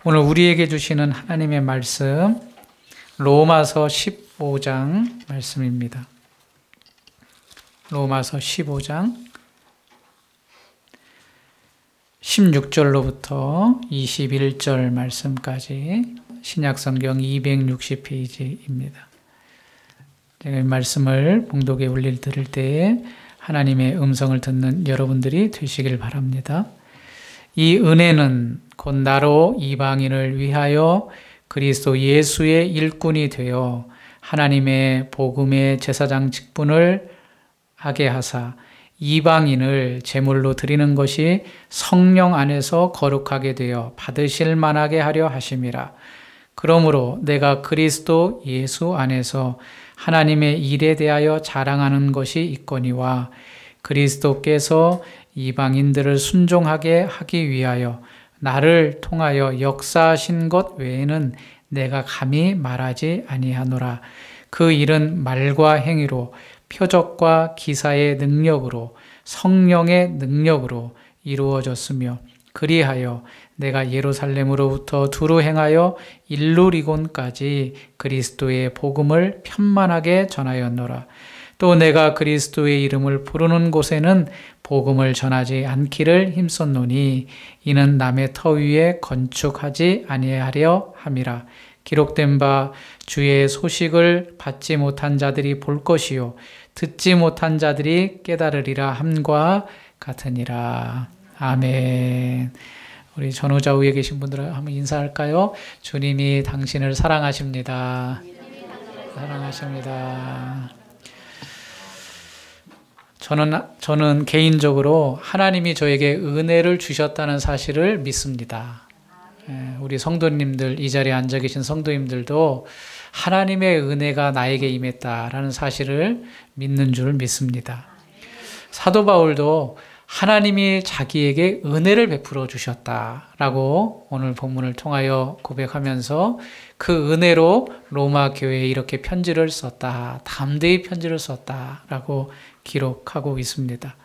오늘 우리에게 주시는 하나님의 말씀, 로마서 15장 말씀입니다. 로마서 15장 16절로부터 21절 말씀까지 신약성경 260페이지입니다. 제가 이 말씀을 봉독의 울릴 들을 때에 하나님의 음성을 듣는 여러분들이 되시길 바랍니다. 이 은혜는 곧 나로 이방인을 위하여 그리스도 예수의 일꾼이 되어 하나님의 복음의 제사장 직분을 하게 하사 이방인을 제물로 드리는 것이 성령 안에서 거룩하게 되어 받으실 만하게 하려 하심이라. 그러므로 내가 그리스도 예수 안에서 하나님의 일에 대하여 자랑하는 것이 있거니와 그리스도께서 이방인들을 순종하게 하기 위하여 나를 통하여 역사하신 것 외에는 내가 감히 말하지 아니하노라. 그 일은 말과 행위로 표적과 기사의 능력으로 성령의 능력으로 이루어졌으며 그리하여 내가 예루살렘으로부터 두루 행하여 일루리곤까지 그리스도의 복음을 편만하게 전하였노라. 또 내가 그리스도의 이름을 부르는 곳에는 복음을 전하지 않기를 힘썼노니 이는 남의 터 위에 건축하지 아니하려 함이라. 기록된 바 주의 소식을 받지 못한 자들이 볼 것이요 듣지 못한 자들이 깨달으리라 함과 같으니라. 아멘. 우리 전후좌 우에 계신 분들 한번 인사할까요? 주님이 당신을 사랑하십니다. 사랑하십니다. 저는 개인적으로 하나님이 저에게 은혜를 주셨다는 사실을 믿습니다. 우리 성도님들, 이 자리에 앉아 계신 성도님들도 하나님의 은혜가 나에게 임했다라는 사실을 믿는 줄 믿습니다. 사도 바울도 하나님이 자기에게 은혜를 베풀어 주셨다라고 오늘 본문을 통하여 고백하면서 그 은혜로 로마 교회에 이렇게 편지를 썼다, 담대히 편지를 썼다라고 기록하고 있습니다.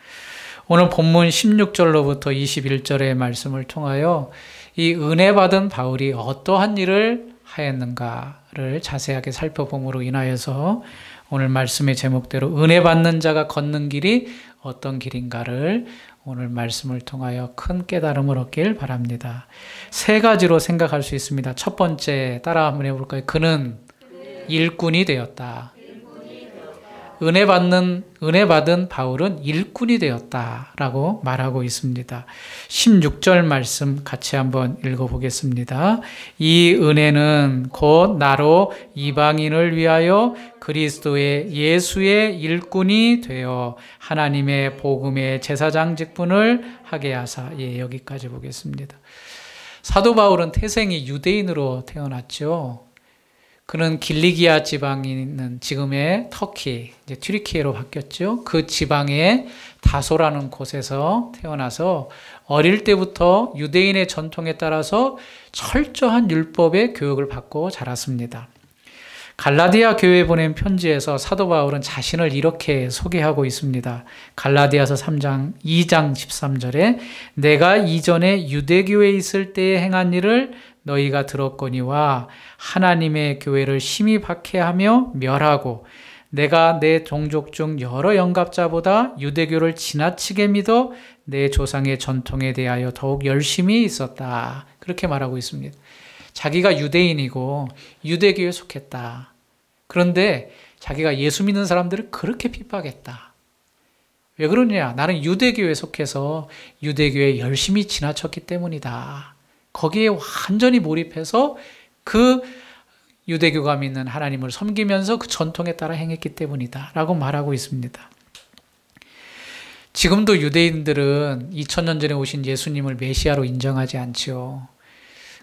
오늘 본문 16절로부터 21절의 말씀을 통하여 이 은혜 받은 바울이 어떠한 일을 하였는가를 자세하게 살펴봄으로 인하여서 오늘 말씀의 제목대로 은혜 받는 자가 걷는 길이 어떤 길인가를 오늘 말씀을 통하여 큰 깨달음을 얻길 바랍니다. 세 가지로 생각할 수 있습니다. 첫 번째, 따라 한번 해볼까요? 그는 일꾼이 되었다. 은혜 받은 바울은 일꾼이 되었다라고 말하고 있습니다. 16절 말씀 같이 한번 읽어보겠습니다. 이 은혜는 곧 나로 이방인을 위하여 그리스도의 예수의 일꾼이 되어 하나님의 복음의 제사장 직분을 하게 하사. 여기까지 보겠습니다. 사도 바울은 태생이 유대인으로 태어났죠. 그는 길리기아 지방에 있는 지금의 터키, 이제 튀르키예로 바뀌었죠. 그 지방의 다소라는 곳에서 태어나서 어릴 때부터 유대인의 전통에 따라서 철저한 율법의 교육을 받고 자랐습니다. 갈라디아 교회에 보낸 편지에서 사도 바울은 자신을 이렇게 소개하고 있습니다. 갈라디아서 2장 13절에 내가 이전에 유대교회에 있을 때에 행한 일을 너희가 들었거니와 하나님의 교회를 심히 박해하며 멸하고 내가 내 종족 중 여러 영갑자보다 유대교를 지나치게 믿어 내 조상의 전통에 대하여 더욱 열심히 있었다. 그렇게 말하고 있습니다. 자기가 유대인이고 유대교에 속했다. 그런데 자기가 예수 믿는 사람들을 그렇게 핍박했다. 왜 그러냐? 나는 유대교에 속해서 유대교에 열심히 지나쳤기 때문이다. 거기에 완전히 몰입해서 그 유대교가 믿는 하나님을 섬기면서 그 전통에 따라 행했기 때문이다 라고 말하고 있습니다. 지금도 유대인들은 2000년 전에 오신 예수님을 메시아로 인정하지 않지요.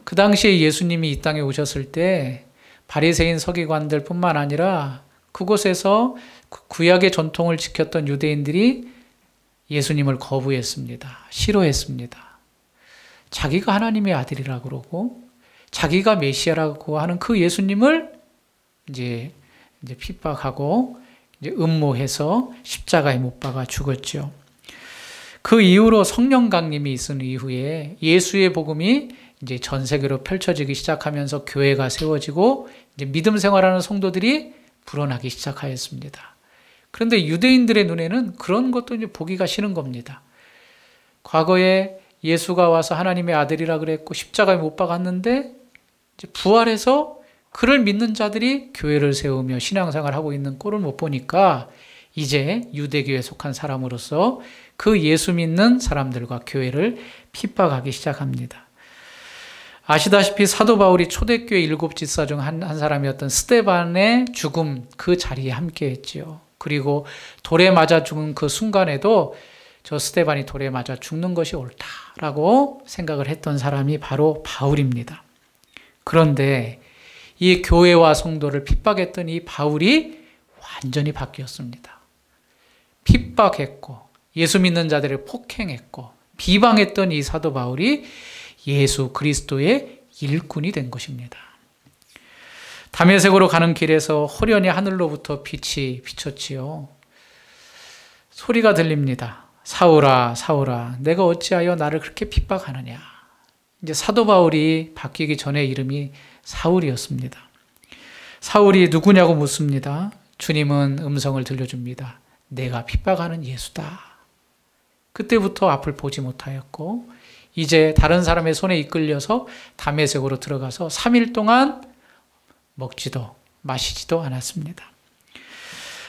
그 당시에 예수님이 이 땅에 오셨을 때 바리새인 서기관들 뿐만 아니라 그곳에서 구약의 전통을 지켰던 유대인들이 예수님을 거부했습니다. 싫어했습니다. 자기가 하나님의 아들이라고 그러고 자기가 메시아라고 하는 그 예수님을 이제 핍박하고 이제 음모해서 십자가에 못 박아 죽었죠. 그 이후로 성령 강림이 있은 이후에 예수의 복음이 이제 전 세계로 펼쳐지기 시작하면서 교회가 세워지고 이제 믿음 생활하는 성도들이 불어나기 시작하였습니다. 그런데 유대인들의 눈에는 그런 것도 이제 보기가 싫은 겁니다. 과거에 예수가 와서 하나님의 아들이라 그랬고 십자가에 못 박았는데 이제 부활해서 그를 믿는 자들이 교회를 세우며 신앙생활을 하고 있는 꼴을 못 보니까 이제 유대교에 속한 사람으로서 그 예수 믿는 사람들과 교회를 핍박하기 시작합니다. 아시다시피 사도 바울이 초대교회 7집사 중 한 사람이었던 스데반의 죽음 그 자리에 함께했지요. 그리고 돌에 맞아 죽은 그 순간에도 저 스데반이 돌에 맞아 죽는 것이 옳다라고 생각을 했던 사람이 바로 바울입니다. 그런데 이 교회와 성도를 핍박했던 이 바울이 완전히 바뀌었습니다. 핍박했고 예수 믿는 자들을 폭행했고 비방했던 이 사도 바울이 예수 그리스도의 일꾼이 된 것입니다. 다메섹으로 가는 길에서 호련히 하늘로부터 빛이 비쳤지요. 소리가 들립니다. 사울아, 사울아, 내가 어찌하여 나를 그렇게 핍박하느냐. 이제 사도 바울이 바뀌기 전에 이름이 사울이었습니다. 사울이 누구냐고 묻습니다. 주님은 음성을 들려줍니다. 내가 핍박하는 예수다. 그때부터 앞을 보지 못하였고 이제 다른 사람의 손에 이끌려서 다메섹으로 들어가서 3일 동안 먹지도 마시지도 않았습니다.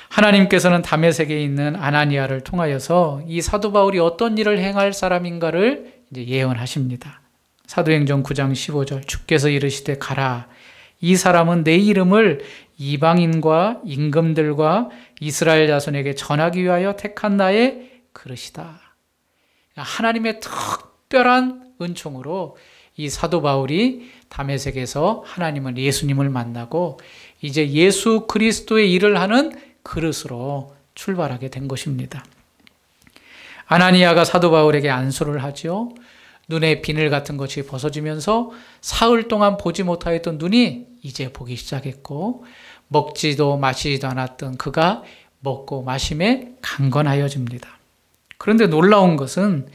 하나님께서는 다메섹에 있는 아나니아를 통하여서 이 사도 바울이 어떤 일을 행할 사람인가를 이제 예언하십니다. 사도행전 9장 15절 주께서 이르시되 가라. 이 사람은 내 이름을 이방인과 임금들과 이스라엘 자손에게 전하기 위하여 택한 나의 그릇이다. 하나님의 특별한 은총으로 이 사도 바울이 다메섹에서 하나님은 예수님을 만나고 이제 예수 그리스도의 일을 하는 그릇으로 출발하게 된 것입니다. 아나니아가 사도 바울에게 안수를 하지요. 눈에 비늘 같은 것이 벗어지면서 사흘 동안 보지 못하였던 눈이 이제 보기 시작했고 먹지도 마시지도 않았던 그가 먹고 마심에 강건하여집니다. 그런데 놀라운 것은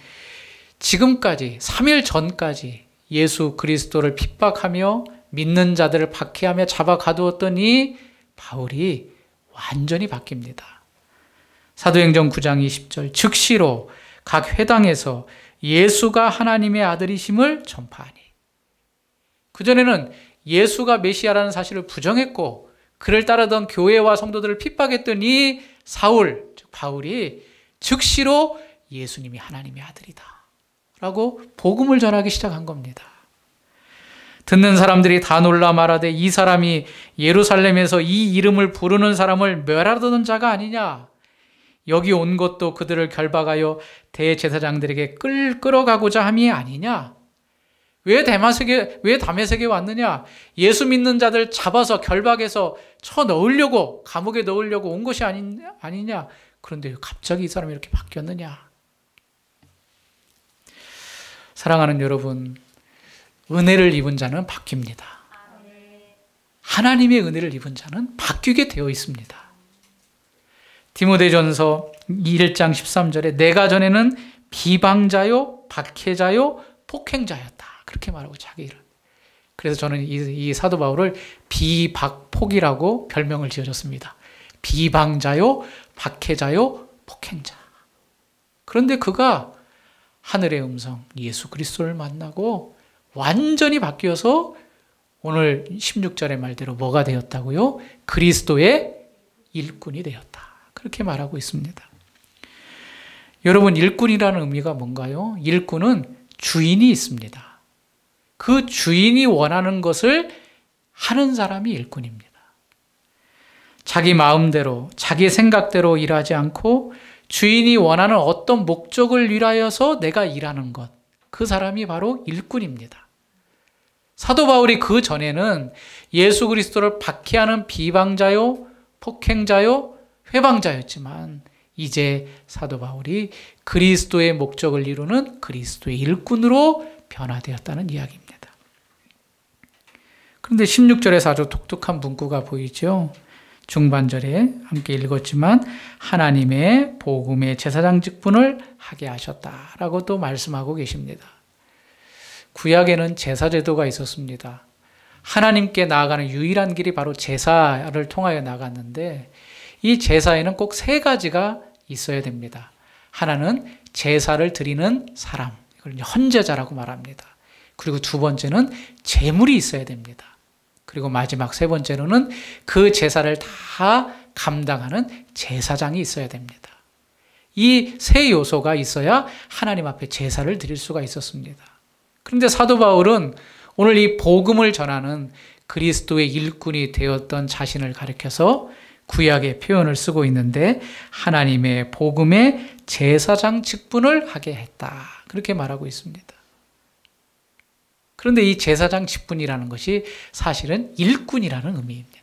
지금까지 3일 전까지 예수 그리스도를 핍박하며 믿는 자들을 박해하며 잡아 가두었던 이 바울이 완전히 바뀝니다. 사도행전 9장 20절 즉시로 각 회당에서 예수가 하나님의 아들이심을 전파하니. 그전에는 예수가 메시아라는 사실을 부정했고 그를 따르던 교회와 성도들을 핍박했던 이 사울, 즉 바울이 즉시로 예수님이 하나님의 아들이다 라고 복음을 전하기 시작한 겁니다. 듣는 사람들이 다 놀라 말하되 이 사람이 예루살렘에서 이 이름을 부르는 사람을 멸하려던 자가 아니냐. 여기 온 것도 그들을 결박하여 대제사장들에게 끌어가고자 함이 아니냐. 왜 다메섹에 왔느냐. 예수 믿는 자들 잡아서 결박해서 쳐넣으려고 감옥에 넣으려고 온 것이 아니냐. 그런데 갑자기 이 사람이 이렇게 바뀌었느냐. 사랑하는 여러분, 은혜를 입은 자는 바뀝니다. 하나님의 은혜를 입은 자는 바뀌게 되어 있습니다. 디모데전서 1장 13절에 내가 전에는 비방자요, 박해자요, 폭행자였다. 그렇게 말하고 자기를. 그래서 저는 이 사도 바울을 비박폭이라고 별명을 지어줬습니다. 비방자요, 박해자요, 폭행자. 그런데 그가 하늘의 음성 예수 그리스도를 만나고 완전히 바뀌어서 오늘 16절의 말대로 뭐가 되었다고요? 그리스도의 일꾼이 되었다. 그렇게 말하고 있습니다. 여러분, 일꾼이라는 의미가 뭔가요? 일꾼은 주인이 있습니다. 그 주인이 원하는 것을 하는 사람이 일꾼입니다. 자기 마음대로, 자기 생각대로 일하지 않고 주인이 원하는 어떤 목적을 위하여서 내가 일하는 것, 그 사람이 바로 일꾼입니다. 사도 바울이 그 전에는 예수 그리스도를 박해하는 비방자요, 폭행자요, 회방자였지만 이제 사도 바울이 그리스도의 목적을 이루는 그리스도의 일꾼으로 변화되었다는 이야기입니다. 그런데 16절에서 아주 독특한 문구가 보이죠. 중반절에 함께 읽었지만 하나님의 복음의 제사장 직분을 하게 하셨다라고 또 말씀하고 계십니다. 구약에는 제사제도가 있었습니다. 하나님께 나아가는 유일한 길이 바로 제사를 통하여 나갔는데 이 제사에는 꼭 세 가지가 있어야 됩니다. 하나는 제사를 드리는 사람, 이걸 헌제자라고 말합니다. 그리고 두 번째는 제물이 있어야 됩니다. 그리고 마지막 세 번째로는 그 제사를 다 감당하는 제사장이 있어야 됩니다. 이 세 요소가 있어야 하나님 앞에 제사를 드릴 수가 있었습니다. 그런데 사도 바울은 오늘 이 복음을 전하는 그리스도의 일꾼이 되었던 자신을 가리켜서 구약의 표현을 쓰고 있는데 하나님의 복음의 제사장 직분을 하게 했다. 그렇게 말하고 있습니다. 그런데 이 제사장 직분이라는 것이 사실은 일꾼이라는 의미입니다.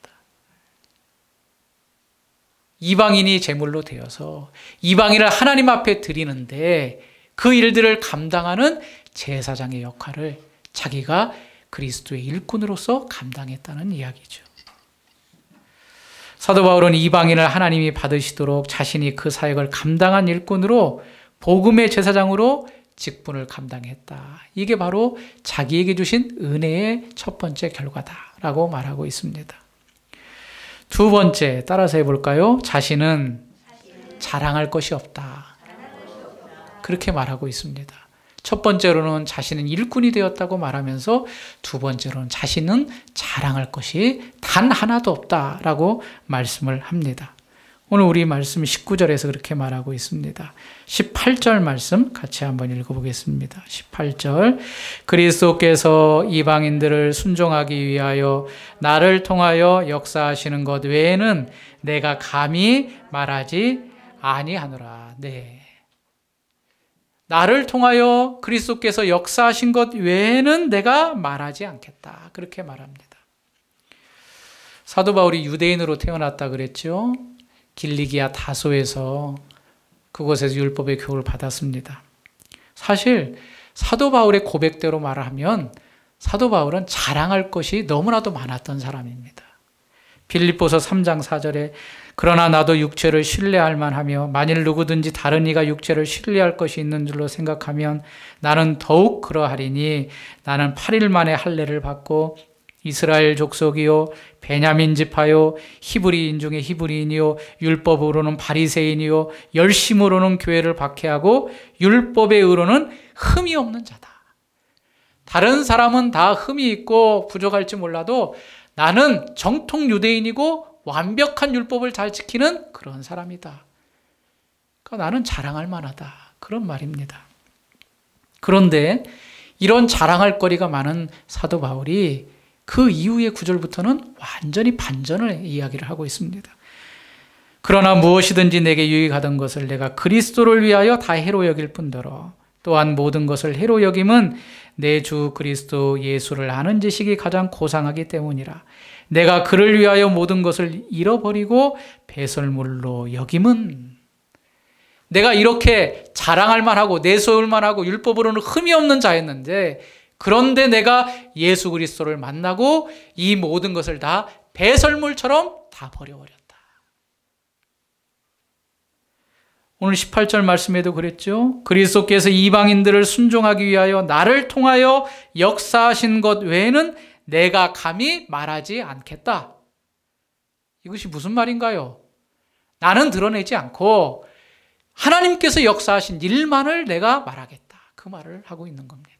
이방인이 제물로 되어서 이방인을 하나님 앞에 드리는데 그 일들을 감당하는 제사장의 역할을 자기가 그리스도의 일꾼으로서 감당했다는 이야기죠. 사도 바울은 이방인을 하나님이 받으시도록 자신이 그 사역을 감당한 일꾼으로 복음의 제사장으로 직분을 감당했다. 이게 바로 자기에게 주신 은혜의 첫 번째 결과다라고 말하고 있습니다. 두 번째, 따라서 해볼까요? 자신은 자랑할 것이 없다. 그렇게 말하고 있습니다. 첫 번째로는 자신은 일꾼이 되었다고 말하면서 두 번째로는 자신은 자랑할 것이 단 하나도 없다라고 말씀을 합니다. 오늘 우리 말씀 19절에서 그렇게 말하고 있습니다. 18절 말씀 같이 한번 읽어보겠습니다. 18절 그리스도께서 이방인들을 순종하기 위하여 나를 통하여 역사하시는 것 외에는 내가 감히 말하지 아니하노라. 네. 나를 통하여 그리스도께서 역사하신 것 외에는 내가 말하지 않겠다. 그렇게 말합니다. 사도 바울이 유대인으로 태어났다 그랬죠. 길리기아 다소에서 그곳에서 율법의 교훈을 받았습니다. 사실 사도 바울의 고백대로 말하면 사도 바울은 자랑할 것이 너무나도 많았던 사람입니다. 빌립보서 3장 4절에 그러나 나도 육체를 신뢰할 만하며 만일 누구든지 다른 이가 육체를 신뢰할 것이 있는 줄로 생각하면 나는 더욱 그러하리니 나는 8일 만에 할례를 받고 이스라엘 족속이요 베냐민 지파요 히브리인 중에 히브리인이요 율법으로는 바리새인이요 열심으로는 교회를 박해하고 율법의 의로는 흠이 없는 자다. 다른 사람은 다 흠이 있고 부족할지 몰라도 나는 정통 유대인이고 완벽한 율법을 잘 지키는 그런 사람이다. 그러니까 나는 자랑할 만하다. 그런 말입니다. 그런데 이런 자랑할 거리가 많은 사도 바울이 그 이후의 구절부터는 완전히 반전을 이야기를 하고 있습니다. 그러나 무엇이든지 내게 유익하던 것을 내가 그리스도를 위하여 다 해로 여길 뿐더러 또한 모든 것을 해로 여김은 내 주 그리스도 예수를 아는 지식이 가장 고상하기 때문이라. 내가 그를 위하여 모든 것을 잃어버리고 배설물로 여김은 내가 이렇게 자랑할 만하고 내세울 만하고 율법으로는 흠이 없는 자였는데 그런데 내가 예수 그리스도를 만나고 이 모든 것을 다 배설물처럼 다 버려버렸다. 오늘 18절 말씀에도 그랬죠. 그리스도께서 이방인들을 순종하기 위하여 나를 통하여 역사하신 것 외에는 내가 감히 말하지 않겠다. 이것이 무슨 말인가요? 나는 드러내지 않고 하나님께서 역사하신 일만을 내가 말하겠다. 그 말을 하고 있는 겁니다.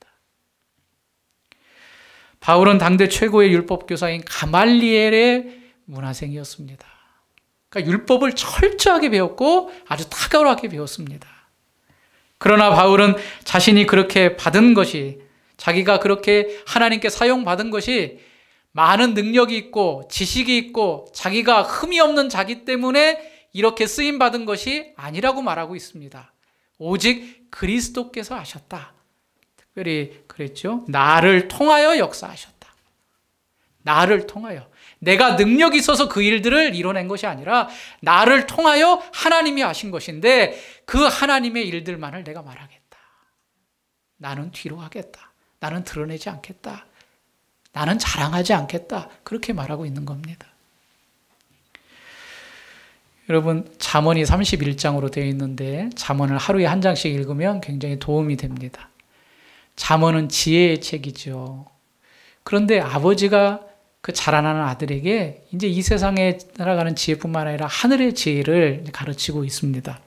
바울은 당대 최고의 율법교사인 가말리엘의 문화생이었습니다. 그러니까 율법을 철저하게 배웠고 아주 탁월하게 배웠습니다. 그러나 바울은 자신이 그렇게 받은 것이 자기가 그렇게 하나님께 사용받은 것이 많은 능력이 있고 지식이 있고 자기가 흠이 없는 자기 때문에 이렇게 쓰임받은 것이 아니라고 말하고 있습니다. 오직 그리스도께서 하셨다. 특별히 그랬죠. 나를 통하여 역사하셨다. 나를 통하여. 내가 능력이 있어서 그 일들을 이뤄낸 것이 아니라 나를 통하여 하나님이 하신 것인데 그 하나님의 일들만을 내가 말하겠다. 나는 뒤로 하겠다. 나는 드러내지 않겠다. 나는 자랑하지 않겠다. 그렇게 말하고 있는 겁니다. 여러분 잠언이 31장으로 되어 있는데 잠언을 하루에 한 장씩 읽으면 굉장히 도움이 됩니다. 잠언은 지혜의 책이죠. 그런데 아버지가 그 자라나는 아들에게 이제 이 세상에 살아가는 지혜뿐만 아니라 하늘의 지혜를 가르치고 있습니다.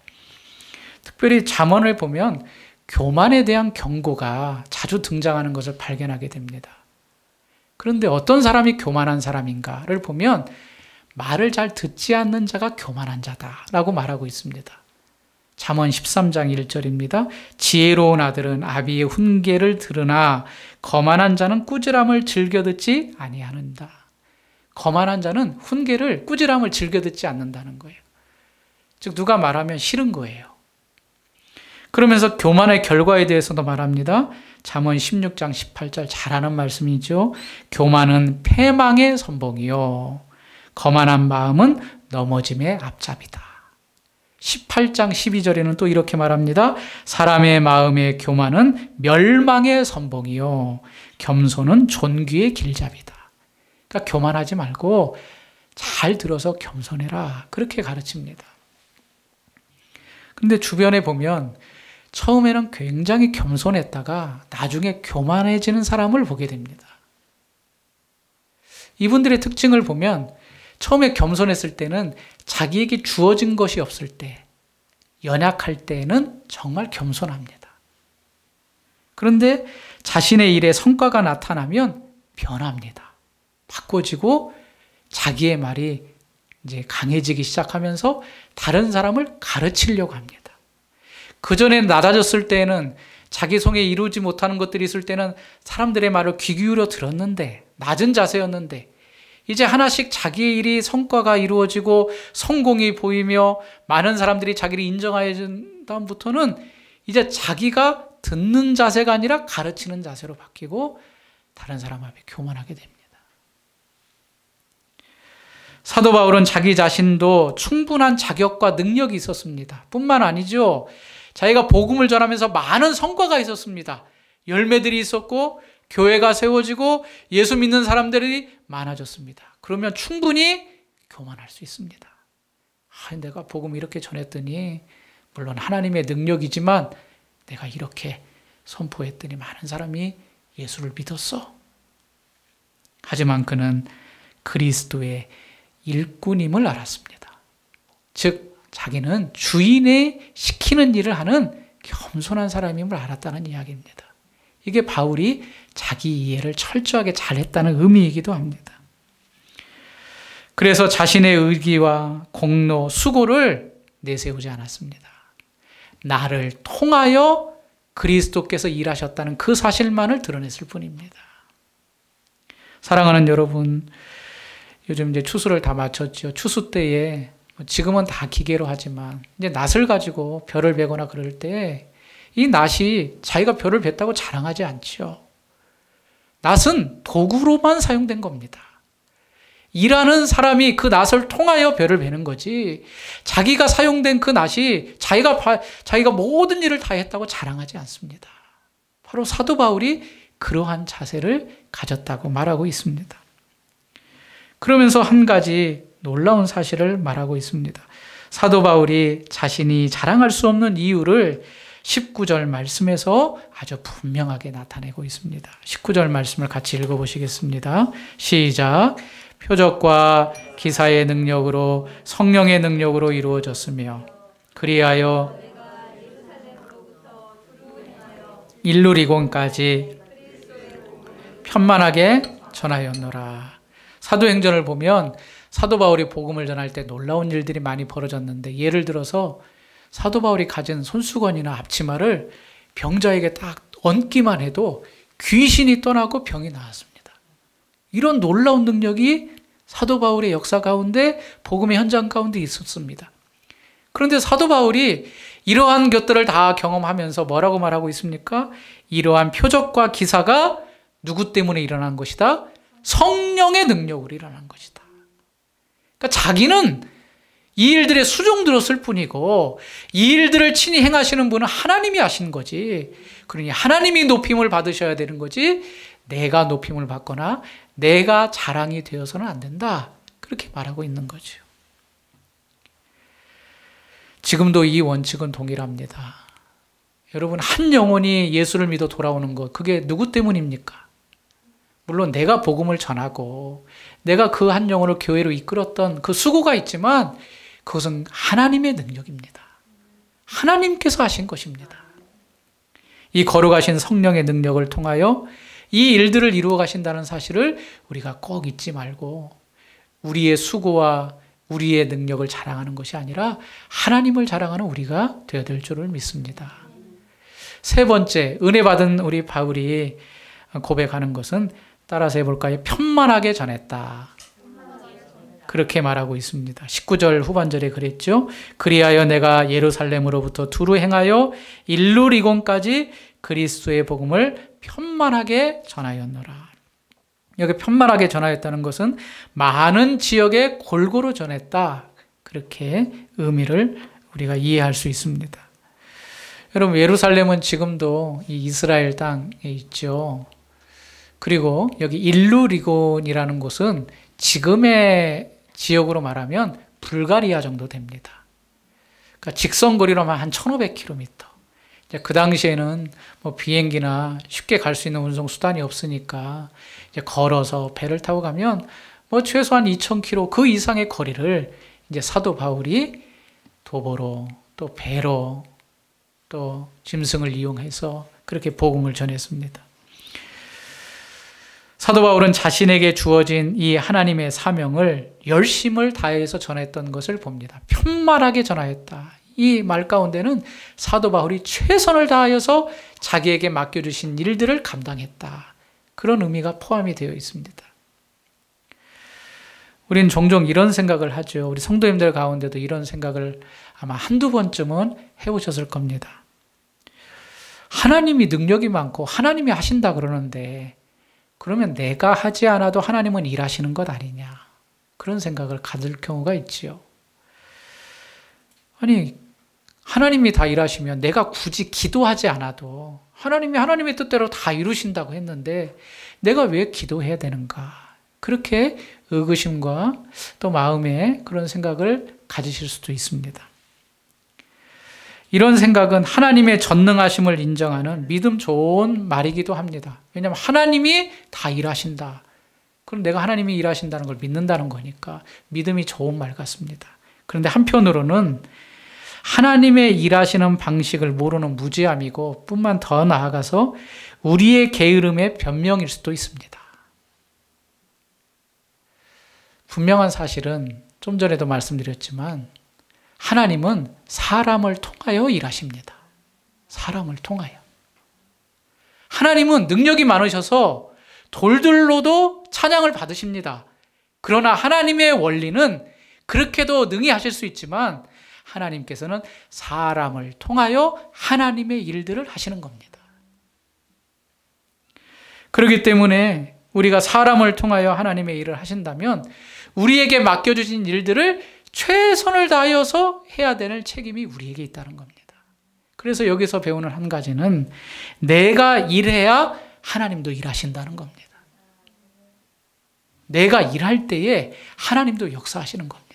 특별히 잠언을 보면 교만에 대한 경고가 자주 등장하는 것을 발견하게 됩니다. 그런데 어떤 사람이 교만한 사람인가를 보면 말을 잘 듣지 않는 자가 교만한 자다라고 말하고 있습니다. 잠언 13장 1절입니다. 지혜로운 아들은 아비의 훈계를 들으나 거만한 자는 꾸지람을 즐겨 듣지 아니하는다. 거만한 자는 훈계를, 꾸지람을 즐겨 듣지 않는다는 거예요. 즉 누가 말하면 싫은 거예요. 그러면서 교만의 결과에 대해서도 말합니다. 잠언 16장 18절 잘 아는 말씀이죠. 교만은 패망의 선봉이요 거만한 마음은 넘어짐의 앞잡이다. 18장 12절에는 또 이렇게 말합니다. 사람의 마음의 교만은 멸망의 선봉이요 겸손은 존귀의 길잡이다. 그러니까 교만하지 말고 잘 들어서 겸손해라. 그렇게 가르칩니다. 그런데 주변에 보면 처음에는 굉장히 겸손했다가 나중에 교만해지는 사람을 보게 됩니다. 이분들의 특징을 보면 처음에 겸손했을 때는 자기에게 주어진 것이 없을 때, 연약할 때는 정말 겸손합니다. 그런데 자신의 일에 성과가 나타나면 변합니다. 바꿔지고 자기의 말이 이제 강해지기 시작하면서 다른 사람을 가르치려고 합니다. 그전에 낮아졌을 때는 자기 손에 이루지 못하는 것들이 있을 때는 사람들의 말을 귀 기울여 들었는데, 낮은 자세였는데, 이제 하나씩 자기의 일이 성과가 이루어지고 성공이 보이며 많은 사람들이 자기를 인정하여 준 다음부터는 이제 자기가 듣는 자세가 아니라 가르치는 자세로 바뀌고 다른 사람 앞에 교만하게 됩니다. 사도 바울은 자기 자신도 충분한 자격과 능력이 있었습니다. 뿐만 아니죠. 자기가 복음을 전하면서 많은 성과가 있었습니다. 열매들이 있었고 교회가 세워지고 예수 믿는 사람들이 많아졌습니다. 그러면 충분히 교만할 수 있습니다. 내가 복음 이렇게 전했더니 물론 하나님의 능력이지만 내가 이렇게 선포했더니 많은 사람이 예수를 믿었어. 하지만 그는 그리스도의 일꾼임을 알았습니다. 즉 자기는 주인의 시키는 일을 하는 겸손한 사람임을 알았다는 이야기입니다. 이게 바울이 자기 이해를 철저하게 잘했다는 의미이기도 합니다. 그래서 자신의 의기와 공로, 수고를 내세우지 않았습니다. 나를 통하여 그리스도께서 일하셨다는 그 사실만을 드러냈을 뿐입니다. 사랑하는 여러분, 요즘 이제 추수를 다 마쳤죠. 추수 때에 지금은 다 기계로 하지만 이제 낫을 가지고 벼를 베거나 그럴 때 이 낫이 자기가 벼를 뱄다고 자랑하지 않죠. 낫은 도구로만 사용된 겁니다. 일하는 사람이 그 낫을 통하여 벼를 베는 거지 자기가 사용된 그 낫이 자기가 모든 일을 다 했다고 자랑하지 않습니다. 바로 사도 바울이 그러한 자세를 가졌다고 말하고 있습니다. 그러면서 한 가지 놀라운 사실을 말하고 있습니다. 사도 바울이 자신이 자랑할 수 없는 이유를 19절 말씀에서 아주 분명하게 나타내고 있습니다. 19절 말씀을 같이 읽어보시겠습니다. 시작. 표적과 기사의 능력으로 성령의 능력으로 이루어졌으며 그리하여 일루리곤까지 편만하게 전하였노라. 사도행전을 보면 사도 바울이 복음을 전할 때 놀라운 일들이 많이 벌어졌는데 예를 들어서 사도 바울이 가진 손수건이나 앞치마를 병자에게 딱 얹기만 해도 귀신이 떠나고 병이 나았습니다. 이런 놀라운 능력이 사도 바울의 역사 가운데 복음의 현장 가운데 있었습니다. 그런데 사도 바울이 이러한 것들을 다 경험하면서 뭐라고 말하고 있습니까? 이러한 표적과 기사가 누구 때문에 일어난 것이다? 성령의 능력으로 일어난 것이다. 그러니까 자기는 이 일들에 수종 들었을 뿐이고 이 일들을 친히 행하시는 분은 하나님이 하신 거지. 그러니 하나님이 높임을 받으셔야 되는 거지 내가 높임을 받거나 내가 자랑이 되어서는 안 된다. 그렇게 말하고 있는 거죠. 지금도 이 원칙은 동일합니다. 여러분, 한 영혼이 예수를 믿어 돌아오는 것, 그게 누구 때문입니까? 물론 내가 복음을 전하고 내가 그 한 영혼을 교회로 이끌었던 그 수고가 있지만 그것은 하나님의 능력입니다. 하나님께서 하신 것입니다. 이 거룩하신 성령의 능력을 통하여 이 일들을 이루어 가신다는 사실을 우리가 꼭 잊지 말고 우리의 수고와 우리의 능력을 자랑하는 것이 아니라 하나님을 자랑하는 우리가 되어야 될 줄을 믿습니다. 세 번째, 은혜 받은 우리 바울이 고백하는 것은 따라서 해볼까요? 편만하게 전했다. 그렇게 말하고 있습니다. 19절 후반절에 그랬죠. 그리하여 내가 예루살렘으로부터 두루 행하여 일루리곤까지 그리스도의 복음을 편만하게 전하였노라. 여기 편만하게 전하였다는 것은 많은 지역에 골고루 전했다. 그렇게 의미를 우리가 이해할 수 있습니다. 여러분, 예루살렘은 지금도 이 이스라엘 땅에 있죠. 그리고 여기 일루리곤이라는 곳은 지금의 지역으로 말하면 불가리아 정도 됩니다. 그러니까 직선거리로만 한 1500km. 그 당시에는 뭐 비행기나 쉽게 갈 수 있는 운송 수단이 없으니까 이제 걸어서 배를 타고 가면 뭐 최소한 2000km 그 이상의 거리를 이제 사도 바울이 도보로 또 배로 또 짐승을 이용해서 그렇게 복음을 전했습니다. 사도 바울은 자신에게 주어진 이 하나님의 사명을 열심을 다해서 전했던 것을 봅니다. 편만하게 전하였다. 이 말 가운데는 사도 바울이 최선을 다하여서 자기에게 맡겨주신 일들을 감당했다. 그런 의미가 포함이 되어 있습니다. 우린 종종 이런 생각을 하죠. 우리 성도님들 가운데도 이런 생각을 아마 한두 번쯤은 해보셨을 겁니다. 하나님이 능력이 많고 하나님이 하신다 그러는데 그러면 내가 하지 않아도 하나님은 일하시는 것 아니냐. 그런 생각을 가질 경우가 있지요. 아니, 하나님이 다 일하시면 내가 굳이 기도하지 않아도 하나님이 하나님의 뜻대로 다 이루신다고 했는데 내가 왜 기도해야 되는가. 그렇게 의구심과 또 마음에 그런 생각을 가지실 수도 있습니다. 이런 생각은 하나님의 전능하심을 인정하는 믿음 좋은 말이기도 합니다. 왜냐하면 하나님이 다 일하신다. 그럼 내가 하나님이 일하신다는 걸 믿는다는 거니까 믿음이 좋은 말 같습니다. 그런데 한편으로는 하나님의 일하시는 방식을 모르는 무지함이고 뿐만 더 나아가서 우리의 게으름의 변명일 수도 있습니다. 분명한 사실은 좀 전에도 말씀드렸지만 하나님은 사람을 통하여 일하십니다. 사람을 통하여. 하나님은 능력이 많으셔서 돌들로도 찬양을 받으십니다. 그러나 하나님의 원리는 그렇게도 능히 하실 수 있지만 하나님께서는 사람을 통하여 하나님의 일들을 하시는 겁니다. 그렇기 때문에 우리가 사람을 통하여 하나님의 일을 하신다면 우리에게 맡겨주신 일들을 최선을 다하여서 해야 되는 책임이 우리에게 있다는 겁니다. 그래서 여기서 배우는 한 가지는 내가 일해야 하나님도 일하신다는 겁니다. 내가 일할 때에 하나님도 역사하시는 겁니다.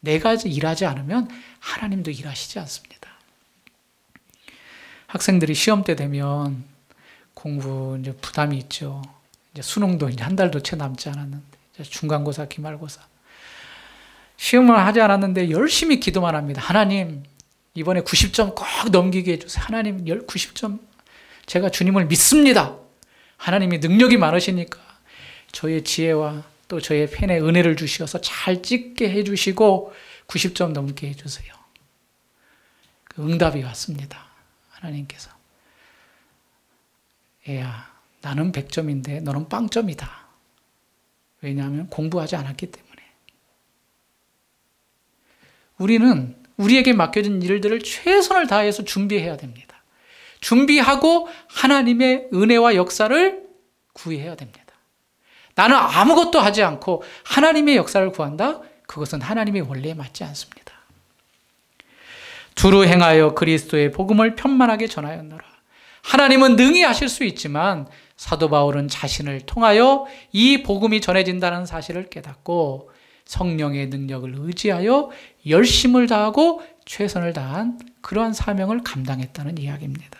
내가 일하지 않으면 하나님도 일하시지 않습니다. 학생들이 시험 때 되면 공부 이제 부담이 있죠. 이제 수능도 이제 한 달도 채 남지 않았는데 중간고사, 기말고사 시험을 하지 않았는데 열심히 기도만 합니다. 하나님 이번에 90점 꼭 넘기게 해주세요. 하나님 90점 제가 주님을 믿습니다. 하나님이 능력이 많으시니까 저의 지혜와 또 저의 펜에 은혜를 주셔서 잘 찍게 해주시고 90점 넘게 해주세요. 그 응답이 왔습니다. 하나님께서 애야 나는 100점인데 너는 빵점이다. 왜냐하면 공부하지 않았기 때문에. 우리는 우리에게 맡겨진 일들을 최선을 다해서 준비해야 됩니다. 준비하고 하나님의 은혜와 역사를 구해야 됩니다. 나는 아무것도 하지 않고 하나님의 역사를 구한다? 그것은 하나님의 원리에 맞지 않습니다. 두루 행하여 그리스도의 복음을 편만하게 전하였노라. 하나님은 능히 하실 수 있지만 사도 바울은 자신을 통하여 이 복음이 전해진다는 사실을 깨닫고 성령의 능력을 의지하여 열심을 다하고 최선을 다한 그러한 사명을 감당했다는 이야기입니다.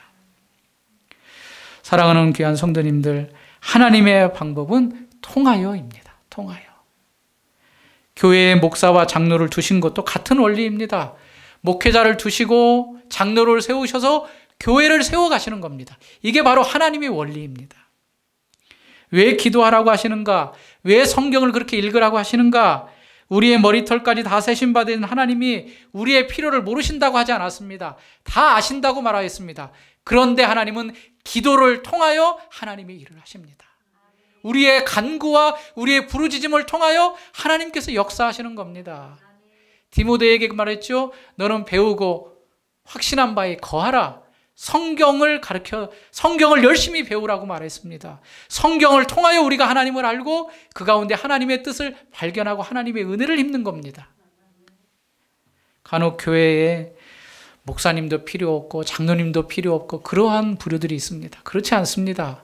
사랑하는 귀한 성도님들, 하나님의 방법은 통하여입니다. 통하여. 교회에 목사와 장로를 두신 것도 같은 원리입니다. 목회자를 두시고 장로를 세우셔서 교회를 세워가시는 겁니다. 이게 바로 하나님의 원리입니다. 왜 기도하라고 하시는가? 왜 성경을 그렇게 읽으라고 하시는가? 우리의 머리털까지 다 세신받은 하나님이 우리의 필요를 모르신다고 하지 않았습니다. 다 아신다고 말하였습니다. 그런데 하나님은 기도를 통하여 하나님의 일을 하십니다. 우리의 간구와 우리의 부르짖음을 통하여 하나님께서 역사하시는 겁니다. 디모데에게 말했죠. 너는 배우고 확신한 바에 거하라. 성경을 열심히 배우라고 말했습니다. 성경을 통하여 우리가 하나님을 알고 그 가운데 하나님의 뜻을 발견하고 하나님의 은혜를 입는 겁니다. 간혹 교회에 목사님도 필요 없고 장로님도 필요 없고 그러한 부류들이 있습니다. 그렇지 않습니다.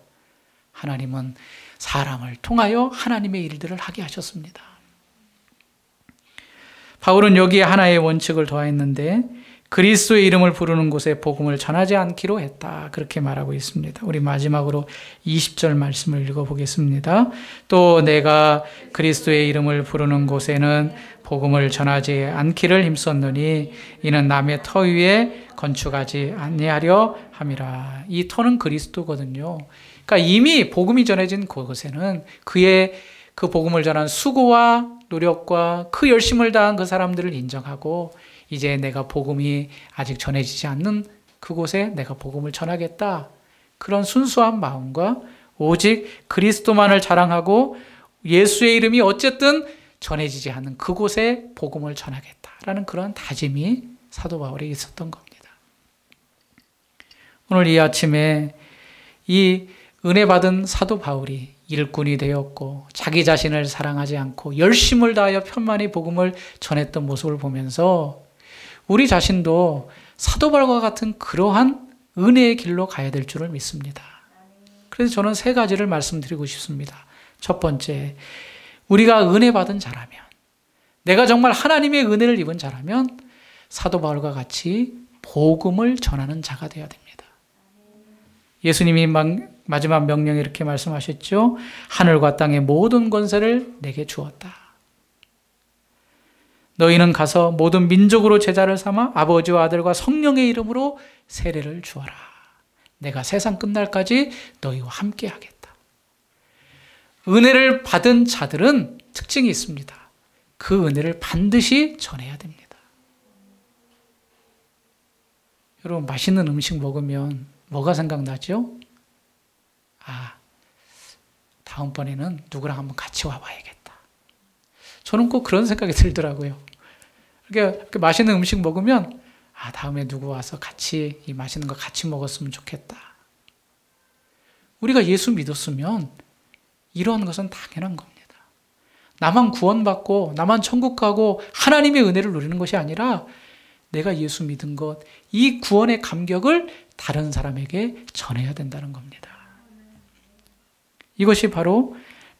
하나님은 사람을 통하여 하나님의 일들을 하게 하셨습니다. 바울은 여기에 하나의 원칙을 더했는데 그리스도의 이름을 부르는 곳에 복음을 전하지 않기로 했다. 그렇게 말하고 있습니다. 우리 마지막으로 20절 말씀을 읽어보겠습니다. 또 내가 그리스도의 이름을 부르는 곳에는 복음을 전하지 않기를 힘썼노니 이는 남의 터 위에 건축하지 아니하려 함이라. 이 터는 그리스도거든요. 그러니까 이미 복음이 전해진 그곳에는 그의 그 복음을 전한 수고와 노력과 그 열심을 다한 그 사람들을 인정하고 이제 내가 복음이 아직 전해지지 않는 그곳에 내가 복음을 전하겠다. 그런 순수한 마음과 오직 그리스도만을 자랑하고 예수의 이름이 어쨌든 전해지지 않는 그곳에 복음을 전하겠다라는 그런 다짐이 사도 바울에 있었던 겁니다. 오늘 이 아침에 이 은혜 받은 사도 바울이 일꾼이 되었고 자기 자신을 사랑하지 않고 열심을 다하여 편만히 복음을 전했던 모습을 보면서 우리 자신도 사도 바울과 같은 그러한 은혜의 길로 가야 될 줄을 믿습니다. 그래서 저는 세 가지를 말씀드리고 싶습니다. 첫 번째, 우리가 은혜 받은 자라면, 내가 정말 하나님의 은혜를 입은 자라면 사도 바울과 같이 복음을 전하는 자가 되어야 됩니다. 예수님이 마지막 명령에 이렇게 말씀하셨죠. 하늘과 땅의 모든 권세를 내게 주었다. 너희는 가서 모든 민족으로 제자를 삼아 아버지와 아들과 성령의 이름으로 세례를 주어라. 내가 세상 끝날까지 너희와 함께 하겠다. 은혜를 받은 자들은 특징이 있습니다. 그 은혜를 반드시 전해야 됩니다. 여러분, 맛있는 음식 먹으면 뭐가 생각나죠? 다음번에는 누구랑 한번 같이 와봐야겠다. 저는 꼭 그런 생각이 들더라고요. 이렇게 맛있는 음식 먹으면 다음에 누구 와서 같이 이 맛있는 거 같이 먹었으면 좋겠다. 우리가 예수 믿었으면 이러한 것은 당연한 겁니다. 나만 구원받고 나만 천국 가고 하나님의 은혜를 누리는 것이 아니라 내가 예수 믿은 것, 이 구원의 감격을 다른 사람에게 전해야 된다는 겁니다. 이것이 바로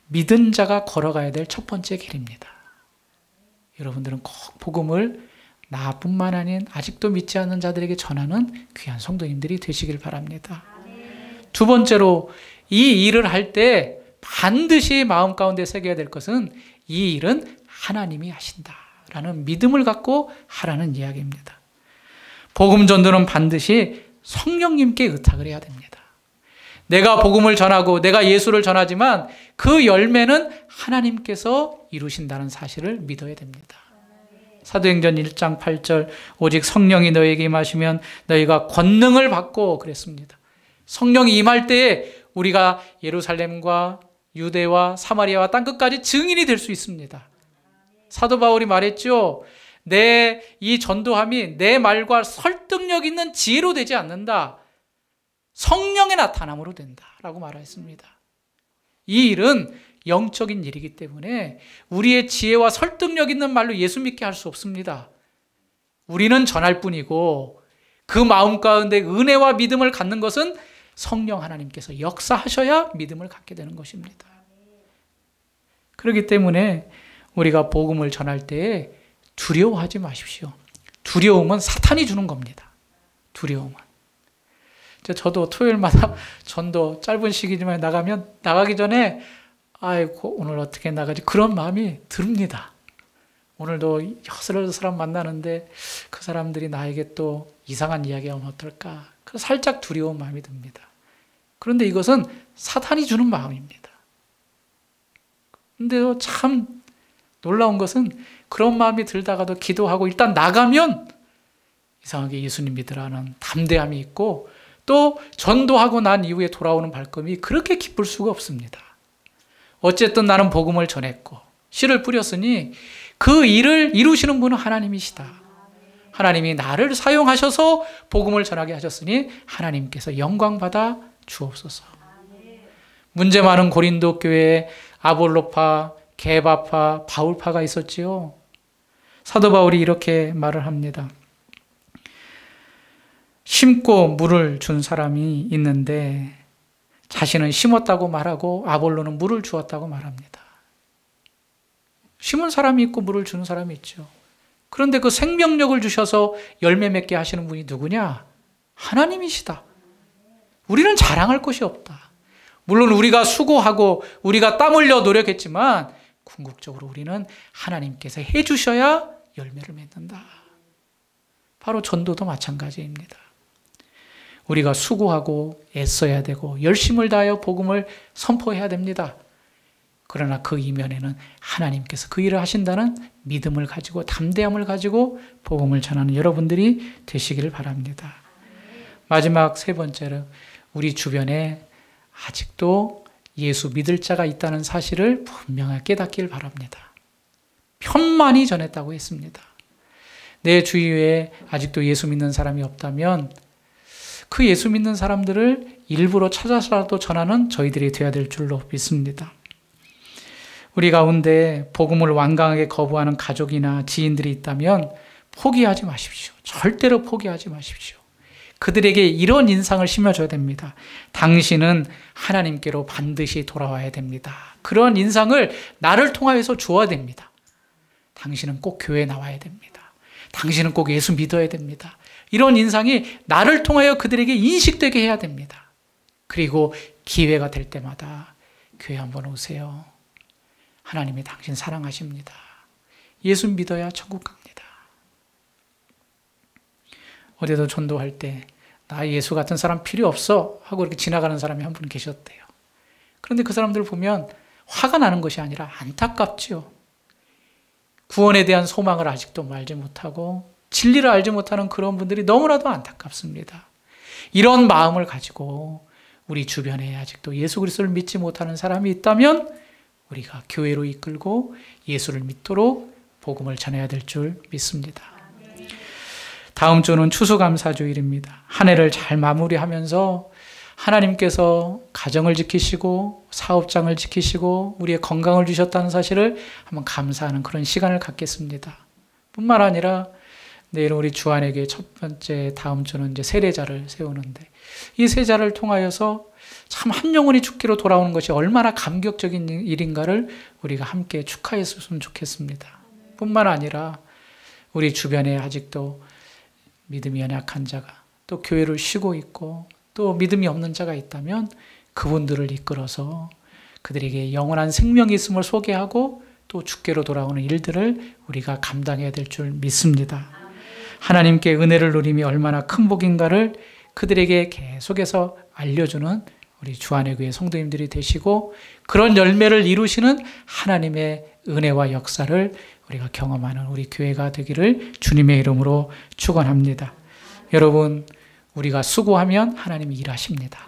믿은 자가 걸어가야 될 첫 번째 길입니다. 여러분들은 꼭 복음을 나뿐만 아닌 아직도 믿지 않는 자들에게 전하는 귀한 성도님들이 되시길 바랍니다. 두 번째로 이 일을 할 때 반드시 마음 가운데 새겨야 될 것은 이 일은 하나님이 하신다라는 믿음을 갖고 하라는 이야기입니다. 복음 전도는 반드시 성령님께 의탁을 해야 됩니다. 내가 복음을 전하고 내가 예수를 전하지만 그 열매는 하나님께서 이루신다는 사실을 믿어야 됩니다. 사도행전 1장 8절 오직 성령이 너에게 임하시면 너희가 권능을 받고 그랬습니다. 성령이 임할 때에 우리가 예루살렘과 유대와 사마리아와 땅끝까지 증인이 될 수 있습니다. 사도 바울이 말했죠. 내 이 전도함이 내 말과 설득력 있는 지혜로 되지 않는다. 성령의 나타남으로 된다라고 말했습니다. 이 일은 영적인 일이기 때문에 우리의 지혜와 설득력 있는 말로 예수 믿게 할 수 없습니다. 우리는 전할 뿐이고 그 마음 가운데 은혜와 믿음을 갖는 것은 성령 하나님께서 역사하셔야 믿음을 갖게 되는 것입니다. 그렇기 때문에 우리가 복음을 전할 때에 두려워하지 마십시오. 두려움은 사탄이 주는 겁니다. 두려움은. 저도 토요일마다 전도 짧은 시기지만 나가기 전에 아이고 오늘 어떻게 나가지 그런 마음이 듭니다. 오늘도 여러 사람 만나는데 그 사람들이 나에게 또 이상한 이야기하면 어떨까? 그래서 살짝 두려운 마음이 듭니다. 그런데 이것은 사탄이 주는 마음입니다. 근데요, 참 놀라운 것은 그런 마음이 들다가도 기도하고 일단 나가면 이상하게 예수님 믿으라는 담대함이 있고 또 전도하고 난 이후에 돌아오는 발걸음이 그렇게 기쁠 수가 없습니다. 어쨌든 나는 복음을 전했고 씨를 뿌렸으니 그 일을 이루시는 분은 하나님이시다. 하나님이 나를 사용하셔서 복음을 전하게 하셨으니 하나님께서 영광받아 주옵소서. 문제 많은 고린도 교회에 아볼로파, 게바파, 바울파가 있었지요. 사도 바울이 이렇게 말을 합니다. 심고 물을 준 사람이 있는데 자신은 심었다고 말하고 아볼로는 물을 주었다고 말합니다. 심은 사람이 있고 물을 주는 사람이 있죠. 그런데 그 생명력을 주셔서 열매 맺게 하시는 분이 누구냐? 하나님이시다. 우리는 자랑할 것이 없다. 물론 우리가 수고하고 우리가 땀 흘려 노력했지만 궁극적으로 우리는 하나님께서 해주셔야 열매를 맺는다. 바로 전도도 마찬가지입니다. 우리가 수고하고 애써야 되고 열심을 다하여 복음을 선포해야 됩니다. 그러나 그 이면에는 하나님께서 그 일을 하신다는 믿음을 가지고 담대함을 가지고 복음을 전하는 여러분들이 되시기를 바랍니다. 마지막 세 번째로 우리 주변에 아직도 예수 믿을 자가 있다는 사실을 분명하게 깨닫길 바랍니다. 편만이 전했다고 했습니다. 내 주위에 아직도 예수 믿는 사람이 없다면 그 예수 믿는 사람들을 일부러 찾아서라도 전하는 저희들이 되어야 될 줄로 믿습니다. 우리 가운데 복음을 완강하게 거부하는 가족이나 지인들이 있다면 포기하지 마십시오. 절대로 포기하지 마십시오. 그들에게 이런 인상을 심어줘야 됩니다. 당신은 하나님께로 반드시 돌아와야 됩니다. 그런 인상을 나를 통하여서 주어야 됩니다. 당신은 꼭 교회에 나와야 됩니다. 당신은 꼭 예수 믿어야 됩니다. 이런 인상이 나를 통하여 그들에게 인식되게 해야 됩니다. 그리고 기회가 될 때마다 교회 한번 오세요. 하나님이 당신 사랑하십니다. 예수 믿어야 천국 갑니다. 어제도 전도할 때 나 예수 같은 사람 필요 없어 하고 이렇게 지나가는 사람이 한 분 계셨대요. 그런데 그 사람들을 보면 화가 나는 것이 아니라 안타깝지요. 구원에 대한 소망을 아직도 알지 못하고 진리를 알지 못하는 그런 분들이 너무나도 안타깝습니다. 이런 마음을 가지고 우리 주변에 아직도 예수 그리스도를 믿지 못하는 사람이 있다면 우리가 교회로 이끌고 예수를 믿도록 복음을 전해야 될 줄 믿습니다. 다음 주는 추수감사주일입니다. 한 해를 잘 마무리하면서 하나님께서 가정을 지키시고 사업장을 지키시고 우리의 건강을 주셨다는 사실을 한번 감사하는 그런 시간을 갖겠습니다. 뿐만 아니라 내일 우리 주안에게 첫 번째 다음 주는 이제 세례자를 세우는데 이 세자를 통하여서 참 한 영혼이 죽기로 돌아오는 것이 얼마나 감격적인 일인가를 우리가 함께 축하했으면 좋겠습니다. 뿐만 아니라 우리 주변에 아직도 믿음이 연약한 자가 또 교회를 쉬고 있고 또 믿음이 없는 자가 있다면 그분들을 이끌어서 그들에게 영원한 생명이 있음을 소개하고 또 주께로 돌아오는 일들을 우리가 감당해야 될 줄 믿습니다. 하나님께 은혜를 누림이 얼마나 큰 복인가를 그들에게 계속해서 알려주는 우리 주안의 교회 성도님들이 되시고 그런 열매를 이루시는 하나님의 은혜와 역사를 우리가 경험하는 우리 교회가 되기를 주님의 이름으로 축원합니다. 여러분, 우리가 수고하면 하나님이 일하십니다.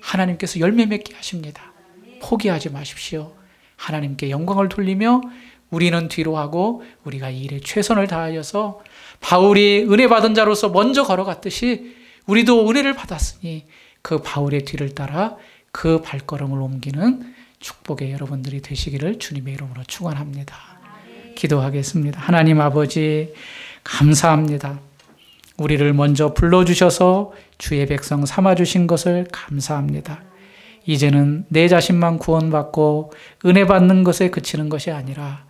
하나님께서 열매 맺게 하십니다. 포기하지 마십시오. 하나님께 영광을 돌리며 우리는 뒤로 하고 우리가 이 일에 최선을 다하여서 바울이 은혜 받은 자로서 먼저 걸어갔듯이 우리도 은혜를 받았으니 그 바울의 뒤를 따라 그 발걸음을 옮기는 축복의 여러분들이 되시기를 주님의 이름으로 축원합니다. 기도하겠습니다. 하나님 아버지 감사합니다. 우리를 먼저 불러주셔서 주의 백성 삼아주신 것을 감사합니다. 이제는 내 자신만 구원받고 은혜 받는 것에 그치는 것이 아니라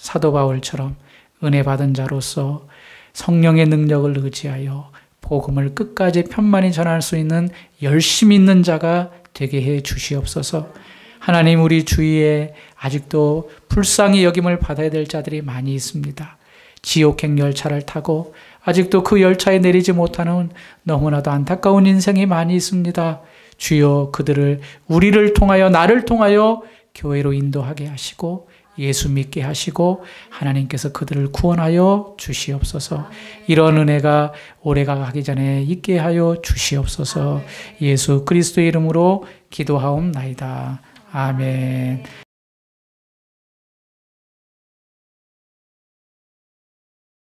사도 바울처럼 은혜 받은 자로서 성령의 능력을 의지하여 복음을 끝까지 편만히 전할 수 있는 열심 있는 자가 되게 해 주시옵소서. 하나님, 우리 주위에 아직도 불쌍히 여김을 받아야 될 자들이 많이 있습니다. 지옥행 열차를 타고 아직도 그 열차에 내리지 못하는 너무나도 안타까운 인생이 많이 있습니다. 주여, 그들을 우리를 통하여, 나를 통하여 교회로 인도하게 하시고 예수 믿게 하시고 하나님께서 그들을 구원하여 주시옵소서. 이런 은혜가 올해가 가기 전에 있게 하여 주시옵소서. 예수 그리스도의 이름으로 기도하옵나이다. 아멘.